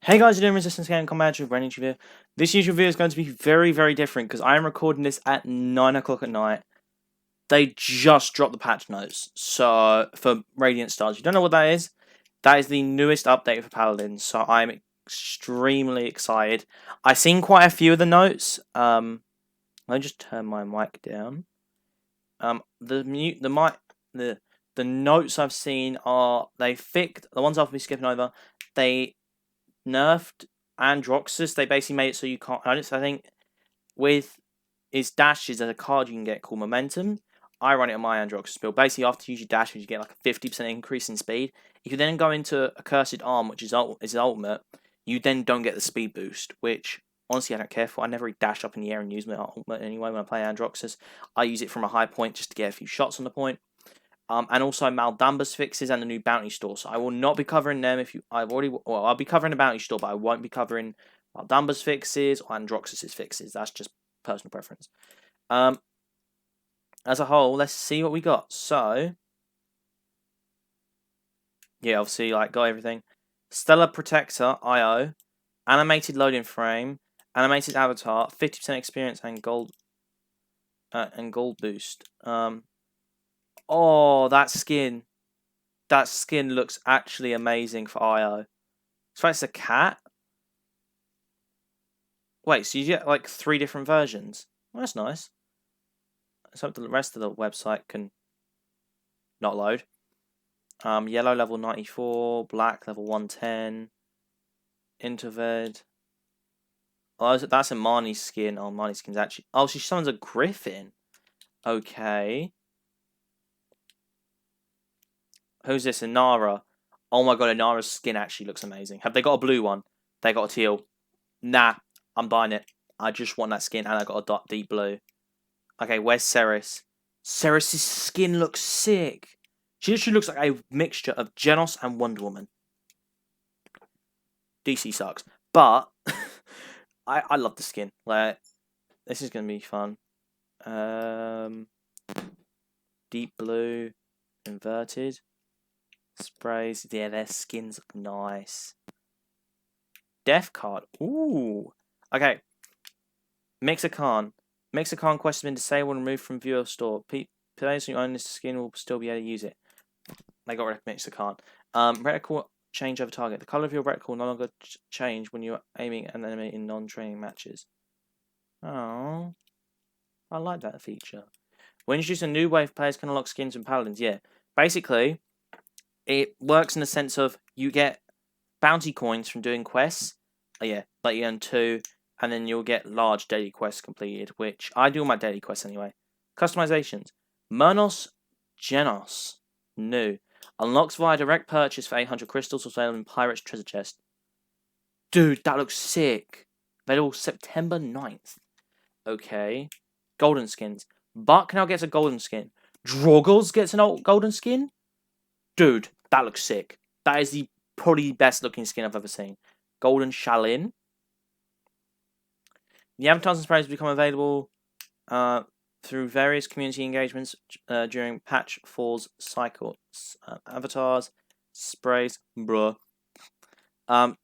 Hey guys, you're doing Resistance Game Combat with Brandon here. This YouTube video is going to be very, very different because I am recording this at 9 o'clock at night. They just dropped the patch notes for Radiant Stars. You don't know what that is? That is the newest update for Paladins, so I'm extremely excited. I've seen quite a few of the notes. Let me just turn my mic down. The notes I've seen are they fixed the ones I'll be skipping over. They nerfed Androxus. They basically made it so you can't. I think with his dashes, there's a card you can get called Momentum. I run it on my Androxus build. Basically, after you use your dashes, you get like a 50% increase in speed. You can then go into a Cursed Arm, which is his ultimate. You then don't get the speed boost, which honestly I don't care for. I never really dash up in the air and use my ultimate anyway when I play Androxus. I use it from a high point just to get a few shots on the point. And also Maldamba's fixes and the new bounty store. So I will not be covering them. I'll be covering the bounty store, but I won't be covering Maldamba's fixes or Androxus's fixes. That's just personal preference. As a whole, let's see what we got. So, yeah, obviously, got everything. Stellar Protector, IO, animated loading frame, animated avatar, 50% experience and gold boost. Oh, that skin. That skin looks actually amazing for IO. So it's a cat? Wait, so you get like 3 different versions? Well, that's nice. Let's hope the rest of the website can not load. Yellow level 94, black level 110, Interved. Oh, that's a Marnie skin. Oh, Marnie skin's actually... Oh, she summons a Griffin. Okay. Who's this? Inara. Oh my god, Inara's skin actually looks amazing. Have they got a blue one? They got a teal. Nah, I'm buying it. I just want that skin and I got a deep blue. Okay, where's Ceres? Ceres' skin looks sick. She literally looks like a mixture of Genos and Wonder Woman. DC sucks. But I love the skin. Like, this is gonna be fun. Deep blue, inverted. Sprays. Yeah, their skins look nice. Death card. Ooh. Okay. Mixer Khan. Mixer Khan quest has been disabled and removed from viewer store. Players who own this skin will still be able to use it. They got rid of Mixer Khan. Reticle change over target. The color of your reticle will no longer change when you're aiming an enemy in non-training matches. Oh. I like that feature. When introduced a new wave, players can unlock skins and paladins. Yeah. Basically, it works in the sense of you get bounty coins from doing quests. Oh, yeah, like you earn 2, and then you'll get large daily quests completed, which I do all my daily quests anyway. Customisations. Genos. New. Unlocks via direct purchase for 800 crystals or sale in Pirate's treasure chest. Dude, that looks sick. Available September 9th. Okay. Golden skins. Buck now gets a golden skin. Droggles gets an golden skin? Dude, that looks sick. That is the probably best looking skin I've ever seen. Golden Shalin. The avatars and sprays become available through various community engagements during patch 4's cycles. Avatars, sprays, bruh.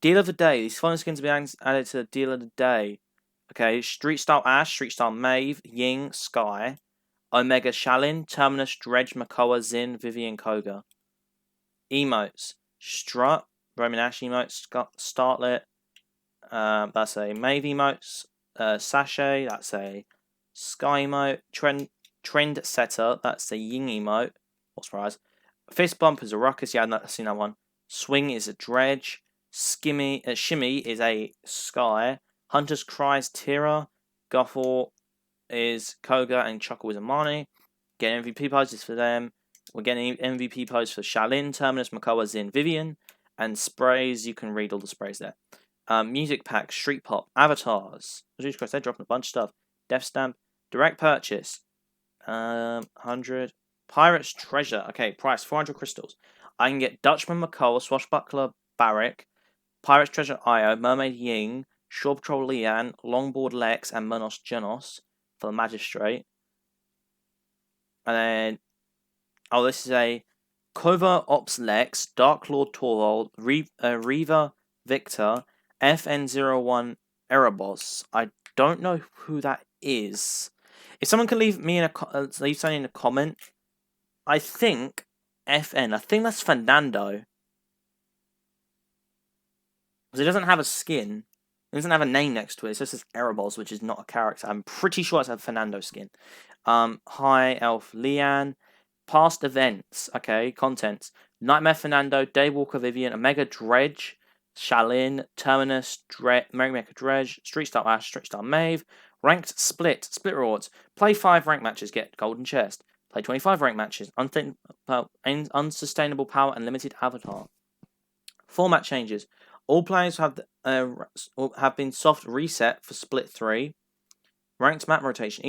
Deal of the day. These following skins will be added to the deal of the day. Okay, Street Style Ash, Street Style Maeve, Ying, Sky, Omega Shalin, Terminus, Dredge, Makoa, Zin, Vivian, Koga. Emotes. Strut, Roman Ash emotes, Startlet, that's a Maeve emotes, Sachet, that's a Sky emote, Trend Setter, that's a Ying emote, what surprise. Fist Bump is a Ruckus, yeah, I've seen that one. Swing is a Dredge, Shimmy is a Sky, Hunter's Cries, Tira, Guffle is Koga, and Chuckle is a Marnie. Get MVP poses for them. We're getting MVP pose for Shalin, Terminus, Makoa, Zin, Vivian, and sprays. You can read all the sprays there. Music pack, Street Pop, Avatars. Jesus Christ, they're dropping a bunch of stuff. Death Stamp, Direct Purchase, 100. Pirate's Treasure. Okay, price 400 crystals. I can get Dutchman, Makoa, Swashbuckler, Barrick, Pirate's Treasure, Io, Mermaid Ying, Shore Patrol, Lian, Longboard, Lex, and Monos Genos for the Magistrate. And then this is a Kova Ops Lex, Dark Lord Torvald, Reaver Victor, FN01 error boss. I don't know who that is. If someone can leave me leave something in a comment, I think FN. I think that's Fernando. Because it doesn't have a skin. It doesn't have a name next to it. It just says Erebos, which is not a character. I'm pretty sure it's a Fernando skin. High Elf Leanne. Past events. Okay, contents. Nightmare Fernando, Daywalker Vivian, Omega Dredge, Shalin, Terminus, Merrymaker Dredge, Street Star Ash, Street Star Maeve, Ranked Split rewards. Play 5 rank matches, get Golden Chest. Play 25 rank matches, unsustainable power and limited avatar. Format changes. All players have been soft reset for Split 3. Ranked map rotation.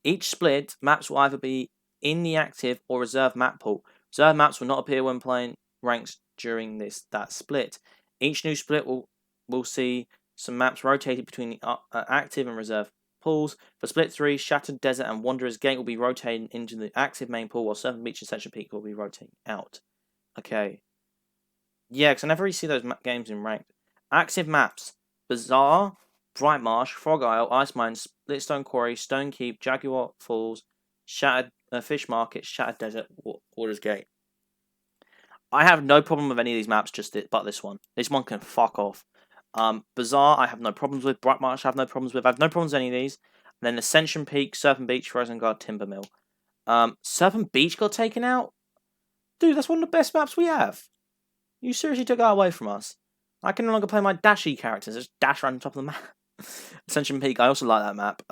Each split maps will either be in the active or reserve map pool. Reserve maps will not appear when playing ranks during that split. Each new split will see some maps rotated between the active and reserve pools. For Split 3, Shattered Desert and Wanderer's Gate will be rotating into the active main pool, while Surfing Beach and Central Peak will be rotating out. Okay. Yeah, because I never really see those games in ranked. Active maps. Bazaar, Bright Marsh, Frog Isle, Ice Mine, Splitstone Quarry, Stone Keep, Jaguar Falls, Shattered Fish Market, Shattered Desert, Wanderer's Gate. I have no problem with any of these maps, but this one. This one can fuck off. Bazaar, I have no problems with. Bright Marsh, I have no problems with. I have no problems with any of these. And then Ascension Peak, Serpent Beach, Frozen Guard, Timber Mill. Serpent Beach got taken out? Dude, that's one of the best maps we have. You seriously took that away from us. I can no longer play my dashy characters. Just dash around the top of the map. Ascension Peak, I also like that map.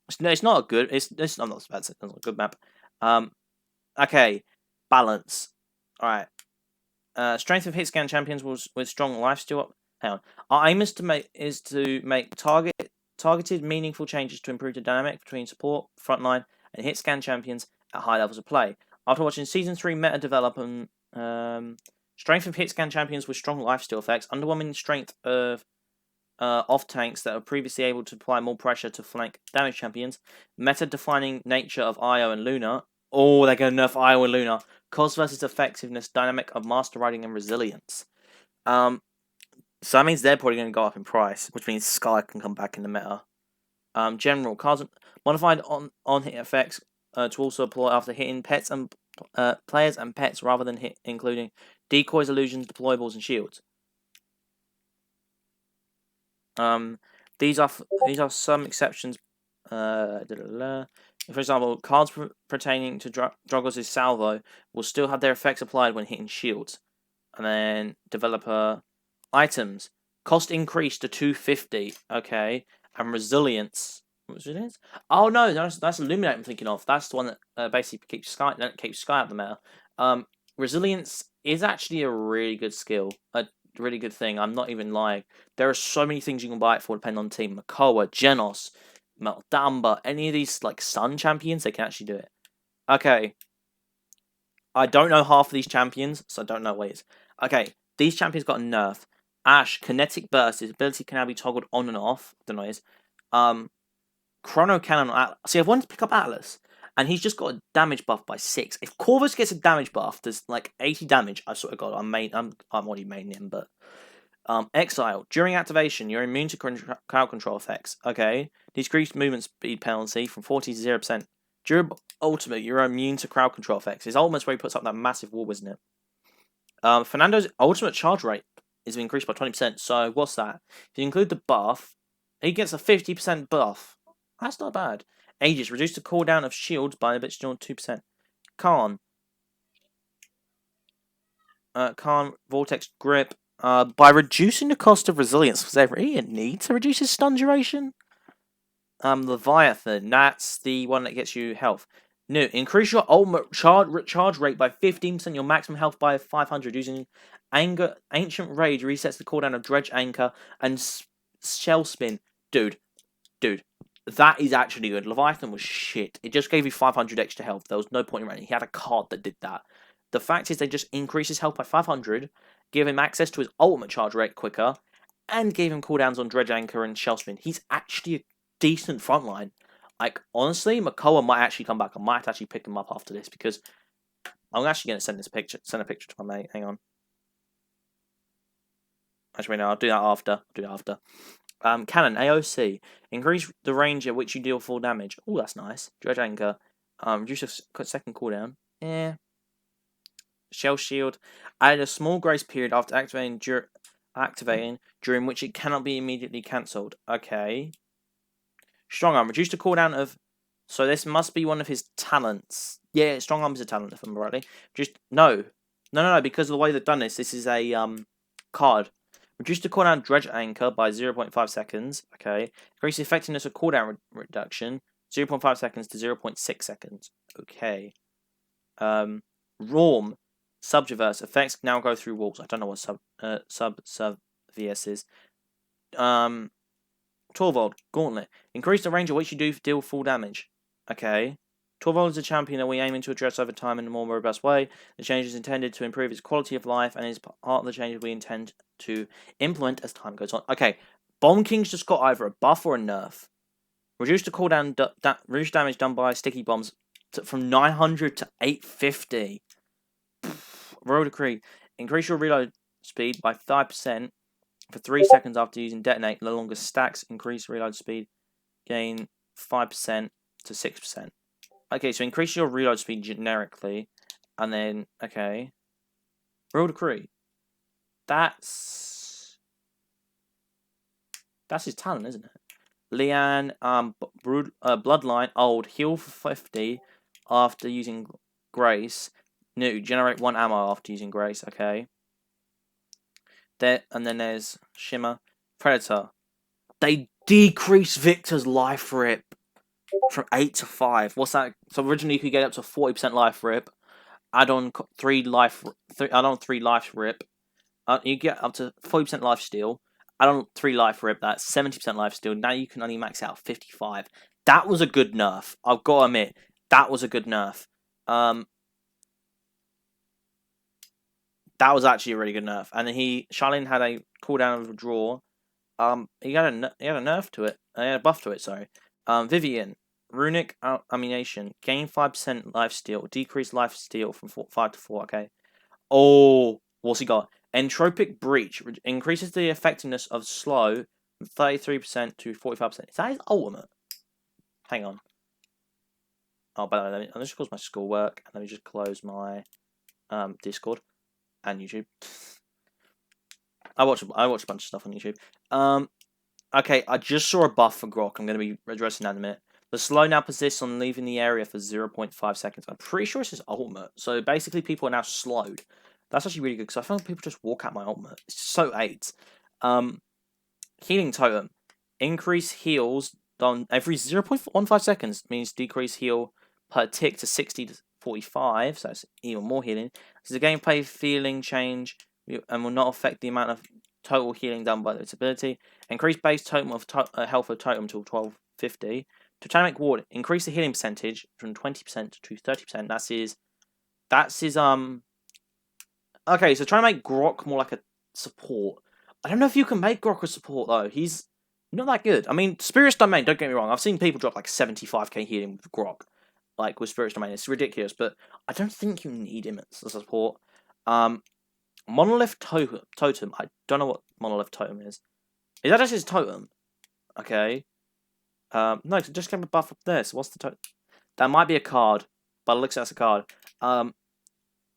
It's not a good. I'm not bad. It's not a good map. Okay, balance. All right. Strength of hit scan champions with strong lifesteal. Hang on. Our aim is to make targeted, meaningful changes to improve the dynamic between support, frontline, and hit scan champions at high levels of play. After watching Season 3 meta development, strength of hit scan champions with strong lifesteal effects, underwhelming strength of off tanks that are previously able to apply more pressure to flank damage champions, meta-defining nature of Io and Luna. Oh, they're going to nerf Io and Luna. Cost versus effectiveness, dynamic of master riding and resilience. So that means they're probably going to go up in price, which means Sky can come back in the meta. General cards modified on hit effects to also apply after hitting pets and players and pets rather than including decoys, illusions, deployables, and shields. These are some exceptions. For example, cards pertaining to Dragos' salvo will still have their effects applied when hitting shields. And then developer items cost increased to 250. Okay, and resilience. What's it? Oh no, that's Illuminate. I'm thinking of. That's the one that basically keeps Sky out of the meta. Resilience is actually a really good skill. Really good thing. I'm not even lying. There are so many things you can buy it for depending on the team. Makoa, Genos, Meldamba, any of these like Sun champions, they can actually do it. Okay. I don't know half of these champions, so I don't know what it is. Okay, these champions got a nerf. Ash, Kinetic Burst, his ability can now be toggled on and off. I don't know what it is. Chrono Cannon on Atlas. See, I've wanted to pick up Atlas, and he's just got a damage buff by 6. If Corvus gets a damage buff, there's like 80 damage. I sort of got. I'm already main him, but Exile during activation, you're immune to crowd control effects. Okay, decreased movement speed penalty from 40 to 0%. During ultimate, you're immune to crowd control effects. His ultimate's where he puts up that massive wall, isn't it? Fernando's ultimate charge rate is increased by 20%. So what's that? If you include the buff, he gets a 50% buff. That's not bad. Aegis, reduce the cooldown of shields by an additional 2%. Khan, Vortex Grip. By reducing the cost of resilience, was there really a need to reduce his stun duration? Leviathan, that's the one that gets you health. No, increase your ultimate charge rate by 15%, your maximum health by 500 using Ancient Rage resets the cooldown of Dredge Anchor and Shell Spin. Dude, that is actually good. Leviathan was shit. It just gave you 500 extra health. There was no point in running. He had a card that did that. The fact is they just increased his health by 500, give him access to his ultimate charge rate quicker, and gave him cooldowns on Dredge Anchor and Shell Spin. He's actually a decent frontline. Like, honestly, Makoa might actually come back. I might actually pick him up after this because I'm actually going to send a picture to my mate. Hang on. Actually, no, I'll do that after. Cannon AOC. Increase the range at which you deal full damage. Oh, that's nice. Dredge Anchor. Reduce a second cooldown. Yeah. Shell Shield. Add a small grace period after activating during which it cannot be immediately cancelled. Okay. Strong Arm. Reduce the cooldown of. So this must be one of his talents. Yeah, Strong Arm is a talent, if I'm rightly. No, because of the way they've done this, this is a card. Reduce the cooldown Dredge Anchor by 0.5 seconds. Okay. Increase the effectiveness of cooldown reduction 0.5 seconds to 0.6 seconds. Okay. Rorm. Subtraverse. Effects now go through walls. I don't know what subverse is. Torvald. Gauntlet. Increase the range at which you deal full damage. Okay. Torvald is a champion that we aim to address over time in a more robust way. The change is intended to improve its quality of life and is part of the changes we intend to implement as time goes on. Okay, Bomb King's just got either a buff or a nerf. Reduce the cooldown, reduce damage done by sticky bombs from 900 to 850. Royal Decree. Increase your reload speed by 5% for 3 seconds after using detonate. No longer stacks. Increase reload speed. Gain 5% to 6%. Okay, so increase your reload speed generically, and then okay, Royal Decree. That's his talent, isn't it? Leanne, Bloodline, old, heal for 50 after using Grace. New, generate 1 ammo after using Grace. Okay. And then there's Shimmer, Predator. They decrease Victor's life rip from 8 to 5. What's that? So originally you could get up to 40% life rip. Add on 3 life rip. You get up to 40% life steal. Add on 3 life rip. That's 70% life steal. Now you can only max out 55. That was a good nerf. I've got to admit, that was a good nerf. That was actually a really good nerf. And then Charlene had a cooldown of a draw. He had a nerf to it. He had a buff to it. Sorry. Vivian. Runic Ammunition. Gain 5% life steal. Decrease life steal from 5 to 4. Okay. Oh, what's he got? Entropic Breach. Increases the effectiveness of slow from 33% to 45%. Is that his ultimate? Hang on. Oh, by the way, let me just close my schoolwork. And let me just close my Discord and YouTube. I watch a bunch of stuff on YouTube. Okay, I just saw a buff for grohk. I'm going to be addressing that in a minute. The slow now persists on leaving the area for 0.5 seconds. I'm pretty sure it's his ultimate. So basically, people are now slowed. That's actually really good because I found people just walk out my ultimate. It's so 8. Healing Totem. Increase heals on every 0.15 seconds. Means decrease heal per tick to 60 to 45. So that's even more healing. This is a gameplay feeling change and will not affect the amount of total healing done by its ability. Increase base totem of health of totem to 1250. Totemic Ward. Increase the healing percentage from 20% to 30%. That's his Okay, so trying to make grohk more like a support. I don't know if you can make grohk a support though. He's not that good. I mean, Spirit's Domain, don't get me wrong. I've seen people drop like 75k healing with grohk. Like with Spirit's Domain. It's ridiculous, but I don't think you need him as a support. Monolith Totem. I don't know what Monolith Totem is. Is that just his totem? Okay. No, just came a buff up there. So what's the totem? That might be a card, but it looks like it's a card.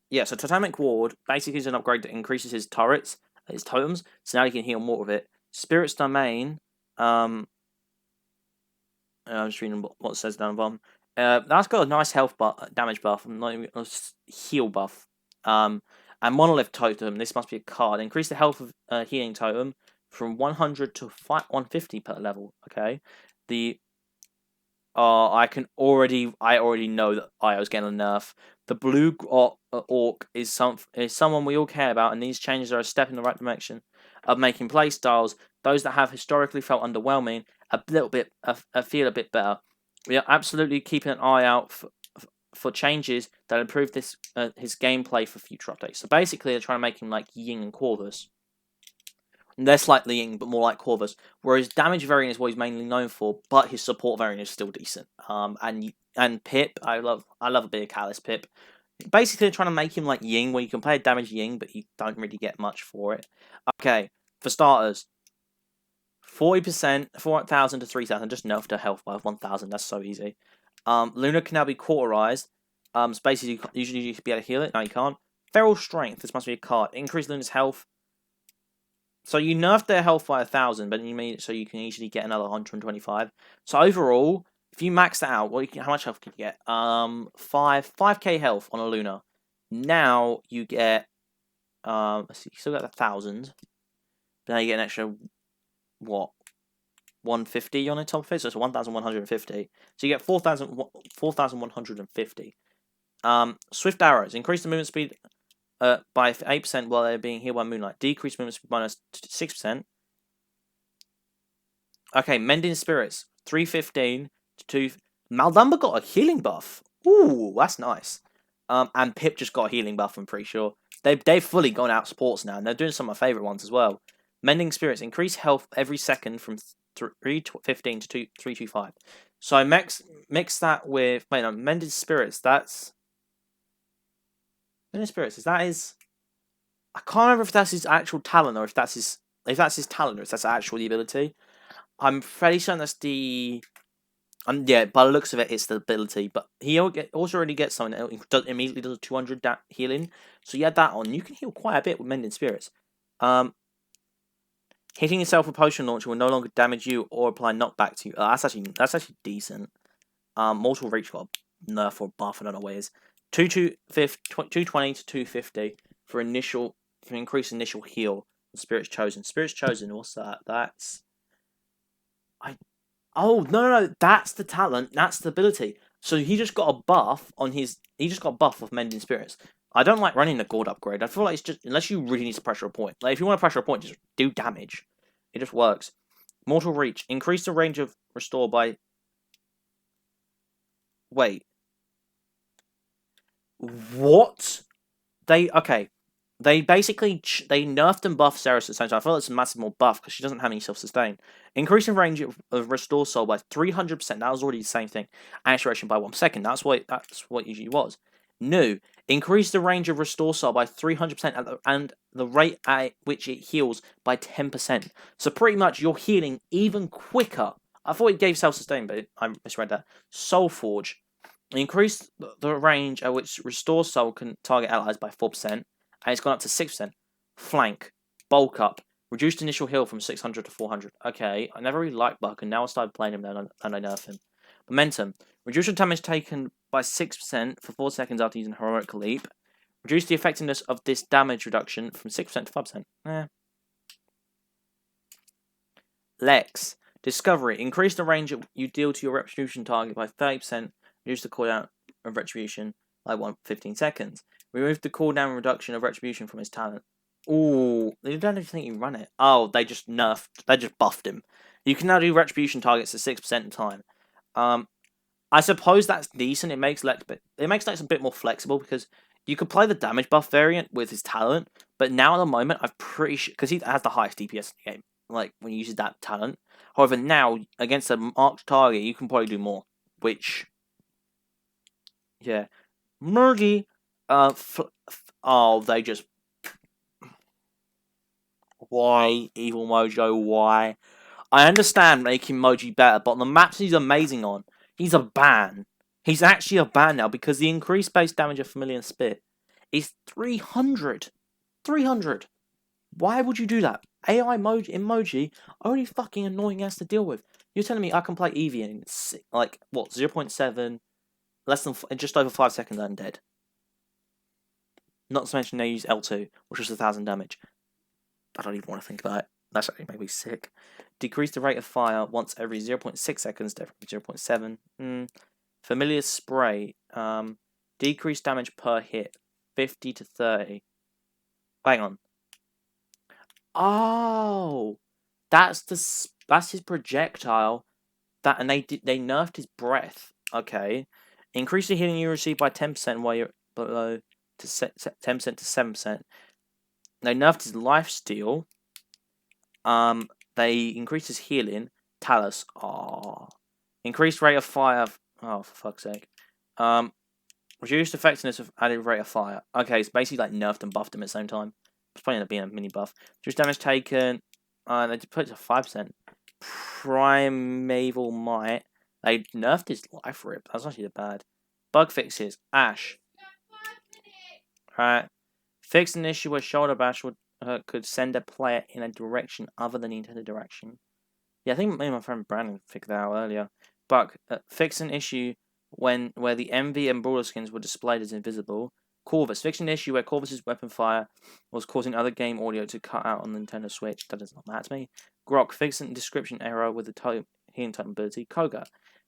Yeah, so Totemic Ward basically is an upgrade that increases his turrets, his totems, so now he can heal more with it. Spirit's Domain, I'm just reading what it says down the bottom. That's got a nice health damage buff, not even a heal buff. And Monolith Totem, this must be a card. Increase the health of healing totem from 100 to 150 per level. Okay, I already know that Io's getting a nerf. The blue orc is someone we all care about, and these changes are a step in the right direction of making playstyles, those that have historically felt underwhelming, feel a bit better. We are absolutely keeping an eye out for changes that improve his gameplay for future updates. So basically, they're trying to make him like Ying and Corvus. Less like Ying, but more like Corvus. Whereas damage variant is what he's mainly known for, but his support variant is still decent. And Pip, I love a bit of Callus Pip. Basically, they're trying to make him like Ying, where you can play a damage Ying, but you don't really get much for it. Okay, For starters, 40%, 4,000 to 3,000. Just nerfed her health by 1,000. That's so easy. Luna can now be cauterized. So basically, usually you should be able to heal it. Now you can't. Feral Strength. This must be a card. Increase Luna's health. So you nerfed their health by 1,000, but you made it so you can easily get another 125. So overall, if you max that out, how much health can you get? 5k health on a Luna. Now you get let's see, you still got 1,000. But now you get an extra what? 150 on the top of it, so it's 1,150. So you get 4,150. Swift Arrows. Increase the movement speed by 8% while they're being healed by Moonlight. Decrease movement speed minus 6%. Okay, Mending Spirits. 315 to 2. Maldumba got a healing buff. Ooh, that's nice. And Pip just got a healing buff, I'm pretty sure. They've fully gone out sports now, and they're doing some of my favourite ones as well. Mending Spirits. Increase health every second from 315 to 325. So I mix that with... Wait, no, Mending Spirits, that's... Mending Spirits, I can't remember if that's his actual talent, or if that's his talent, or if that's actually the ability. I'm fairly certain that's the... yeah, by the looks of it, it's the ability. But he also already gets something that immediately does 200 healing. So you add that on, you can heal quite a bit with Mending Spirits. Hitting yourself with Potion Launcher will no longer damage you or apply knockback to you. That's actually decent. Mortal Reach got a nerf or buff, I don't know what it is. 220 to 250 for increased initial heal. Spirits Chosen. Spirits Chosen, what's that? That's... Oh, no, that's the talent, that's the ability. So he just got a buff on his... He just got a buff of Mending Spirits. I don't like running the gold upgrade. I feel like it's just... Unless you really need to pressure a point. Like, if you want to pressure a point, just do damage. It just works. Mortal Reach. Increase the range of Restore by... Wait. What? Okay. They basically... They nerfed and buffed Ceres at the same time. I feel like it's a massive more buff because she doesn't have any self-sustain. Increasing range of Restore Soul by 300%. That was already the same thing. Acceleration by 1 second. That's what it usually was. New. Increase the range of Restore Soul by 300% and the rate at which it heals by 10%. So pretty much you're healing even quicker. I thought it gave self-sustain, but I misread that. Soul Forge. Increase the range at which Restore Soul can target allies by 4%. And it's gone up to 6%. Flank. Bulk Up. Reduced initial heal from 600 to 400. Okay, I never really liked Buck, and now I started playing him and I nerf him. Momentum. Reduce the damage taken by 6% for 4 seconds after using Heroic Leap. Reduce the effectiveness of this damage reduction from 6% to 5%. Lex. Discovery. Increase the range you deal to your Retribution target by 30%. Reduce the cooldown of Retribution by 15 seconds. Remove the cooldown reduction of Retribution from his talent. Ooh, they don't even think you run it. Oh, they just buffed him. You can now do Retribution targets at 6% of the time. I suppose that's decent. It makes Lex a bit more flexible because you could play the damage buff variant with his talent, but now at the moment I'm pretty sure because he has the highest DPS in the game. Like when he uses that talent. However, now against a marked target, you can probably do more. Which, yeah, Murgy. They just. Why, Evil Mojo, why? I understand making Moji better, but on the maps he's amazing on, he's a ban. He's actually a ban now because the increased base damage of Familiar Spit is 300. 300. Why would you do that? AI emoji only fucking annoying as to deal with. You're telling me I can play Eevee in, like, what, 0.7, less than, just over 5 seconds and I'm dead. Not to mention they use L2, which is 1,000 damage. I don't even want to think about it. That's actually made me sick. Decrease the rate of fire once every 0.6 seconds to 0.7. Familiar Spray. Decrease damage per hit. 50 to 30. Hang on. Oh! That's his projectile. And they nerfed his breath. Okay. Increase the healing you receive by 10% while you're below to 10% to 7%. They nerfed his lifesteal. They increased his healing. Talus. Increased rate of fire. Oh, for fuck's sake. Reduced effectiveness of added rate of fire. Okay, it's basically like nerfed and buffed him at the same time. It's probably end up being a mini buff. Just damage taken. They put it to 5%. Primeval Might. They nerfed his life rip. That's actually bad. Bug fixes. Ash. Alright. Fix an issue where Shoulder Bash could send a player in a direction other than the intended direction. Yeah, I think me and my friend Brandon figured that out earlier. Bug. Fix an issue where the Envy and Brawler skins were displayed as invisible. Corvus. Fix an issue where Corvus's weapon fire was causing other game audio to cut out on the Nintendo Switch. That does not matter to me. Grohk. Fix a description error with the healing type ability. Koga.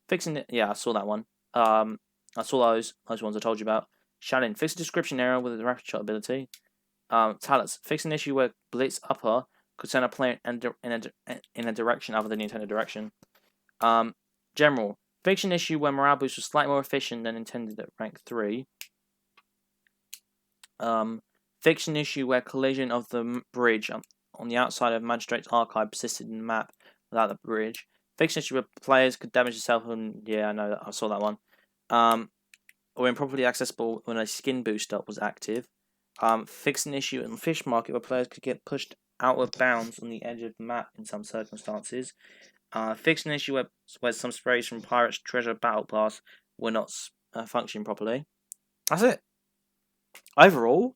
Fixing it. Yeah, I saw that one. I saw those ones I told you about. Shannon. Fix a description error with the rapid shot ability. Talus. Fix an issue where Blitz Upper could send a player in a direction other than the intended direction. General. Fix an issue where morale boost was slightly more efficient than intended at rank 3. Fix an issue where collision of the bridge on the outside of Magistrate's Archive persisted in the map without the bridge. Fix an issue where players could damage themselves and yeah, I know that. I saw that one. Or improperly accessible when a skin booster was active. Fix an issue in the fish market where players could get pushed out of bounds on the edge of the map in some circumstances. Fix an issue where some sprays from Pirate's Treasure Battle Pass were not functioning properly. That's it. Overall,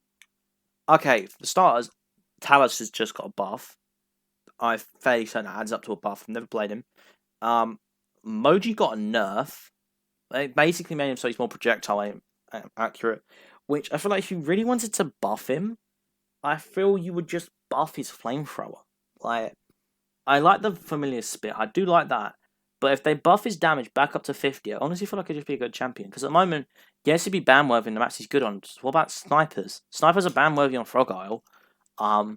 okay, for starters, Talos has just got a buff. I'm fairly certain that adds up to a buff. I've never played him. Moji got a nerf. They basically made him so he's more projectile accurate. Which I feel like if you really wanted to buff him, I feel you would just buff his flamethrower. Like, I like the familiar spit. I do like that. But if they buff his damage back up to 50, I honestly feel like he'd just be a good champion. Because at the moment, yes, he'd be ban-worthy in the match he's good on. What about snipers? Snipers are ban-worthy on Frog Isle. I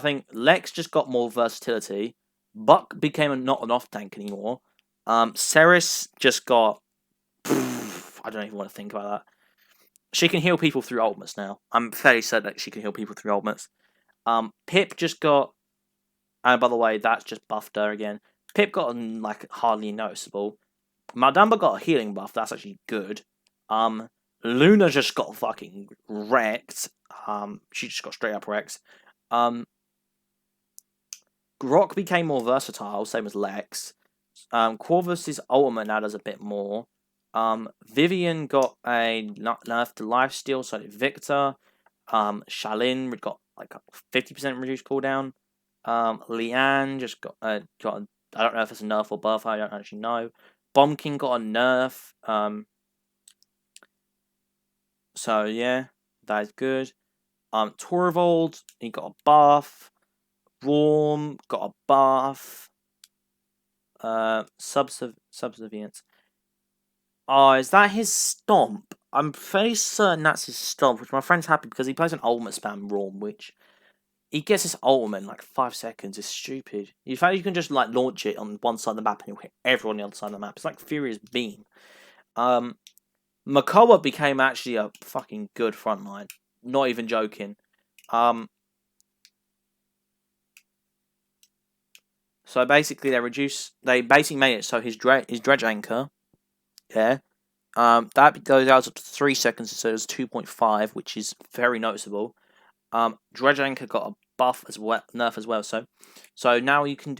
think Lex just got more versatility. Buck became not an off-tank anymore. Ceres just got... I don't even want to think about that. She can heal people through ultimates now. I'm fairly certain that she can heal people through ultimates. Pip just got... And by the way, that's just buffed her again. Pip got like hardly noticeable. Madamba got a healing buff. That's actually good. Luna just got fucking wrecked. She just got straight up wrecked. Grohk became more versatile, same as Lex. Corvus's ultimate now does a bit more. Vivian got a nerf to lifesteal, so did Victor. Shalin got like a 50% reduced cooldown. Leanne just got I don't know if it's a nerf or buff, I don't actually know. Bomb King got a nerf. So yeah, that is good. Torvald, he got a buff. Worm got a buff. Subservience. Oh, is that his stomp? I'm fairly certain that's his stomp, which my friend's happy because he plays an ultimate spam Worm, which he gets his ultimate in like 5 seconds. It's stupid. In fact, you can just like launch it on one side of the map and you'll hit everyone on the other side of the map. It's like Furious Beam. Makoa became actually a fucking good frontline. Not even joking. So basically they basically made it so his dredge anchor, yeah, that goes out to 3 seconds instead of 2.5, which is very noticeable. Dredge anchor got a buff as well, nerf as well. So now you can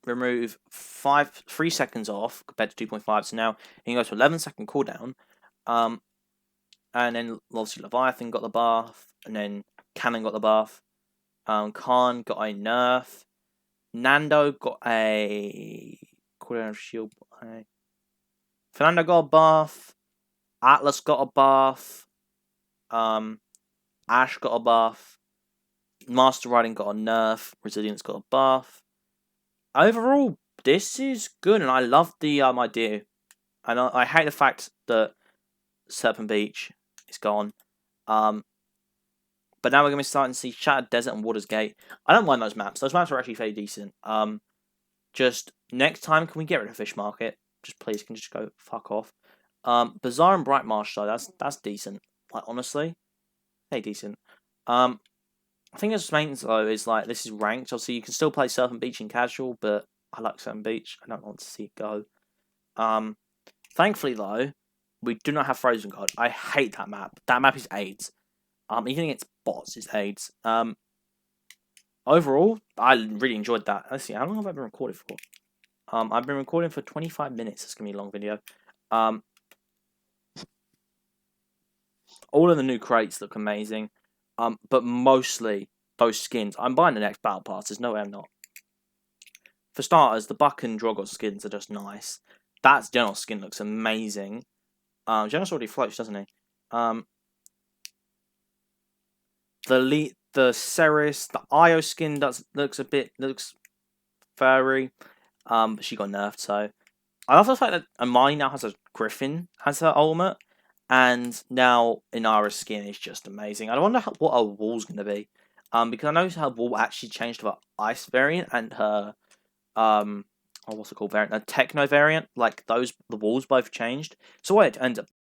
remove 3 seconds off compared to 2.5. So now you can go to 11-second cooldown. And then obviously Leviathan got the buff, and then Cannon got the buff. Khan got a nerf. Nando got a cooldown shield. Fernando got a buff. Atlas got a buff. Ash got a buff. Master Riding got a nerf. Resilience got a buff. Overall, this is good, and I love the idea. And I hate the fact that Serpent Beach is gone. But now we're going to be starting to see Shattered Desert and Water's Gate. I don't mind those maps. Those maps are actually fairly decent. Just next time, can we get rid of Fish Market? Just please, can you just go fuck off. Bazaar and Bright Marsh, though, that's decent. Like, honestly, hey, decent. I think its maintenance, though, is like, this is ranked. Obviously, you can still play Serpent Beach in casual, but I like Serpent Beach. I don't want to see it go. Thankfully, though, we do not have Frozen God. I hate that map. That map is AIDS. Even against bots, it aids. Overall, I really enjoyed that. Let's see, how long have I been recording for? I've been recording for 25 minutes. It's gonna be a long video. All of the new crates look amazing. But mostly those skins. I'm buying the next battle pass. There's no way I'm not. For starters, the Buck and Drogot skins are just nice. That General skin looks amazing. General's already floats, doesn't he? The Ceres, the Io skin looks furry. But she got nerfed, so I love the fact that Amani now has a Griffin as her ultimate, and now Inara's skin is just amazing. I wonder what her wall's gonna be, because I know her wall actually changed to her Ice variant and her what's it called variant? A Techno variant. Like the walls both changed. So what it ends up